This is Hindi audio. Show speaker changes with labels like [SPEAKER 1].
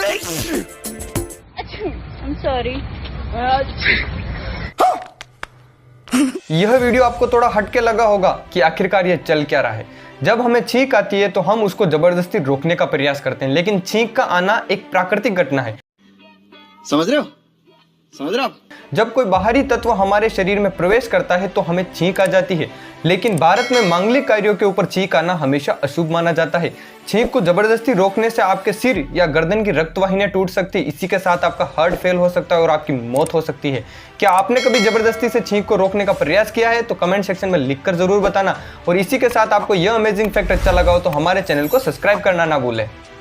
[SPEAKER 1] I'm sorry.
[SPEAKER 2] यह वीडियो आपको थोड़ा हटके लगा होगा कि आखिरकार ये चल क्या रहा है। जब हमें छींक आती है तो हम उसको जबरदस्ती रोकने का प्रयास करते हैं, लेकिन छींक का आना एक प्राकृतिक घटना है।
[SPEAKER 3] समझ रहे हो आप?
[SPEAKER 2] जब कोई बाहरी तत्व हमारे शरीर में प्रवेश करता है तो हमें छींक आ जाती है, लेकिन भारत में मांगलिक कार्यों के ऊपर छींक आना हमेशा अशुभ माना जाता है। छींक को जबरदस्ती रोकने से आपके सिर या गर्दन की रक्त वाहिनियां टूट सकती है, इसी के साथ आपका हार्ट फेल हो सकता है और आपकी मौत हो सकती है। क्या आपने कभी जबरदस्ती से छींक को रोकने का प्रयास किया है? तो कमेंट सेक्शन में लिखकर जरूर बताना। और इसी के साथ आपको यह अमेजिंग फैक्ट अच्छा लगा हो तो हमारे चैनल को सब्सक्राइब करना ना भूलें।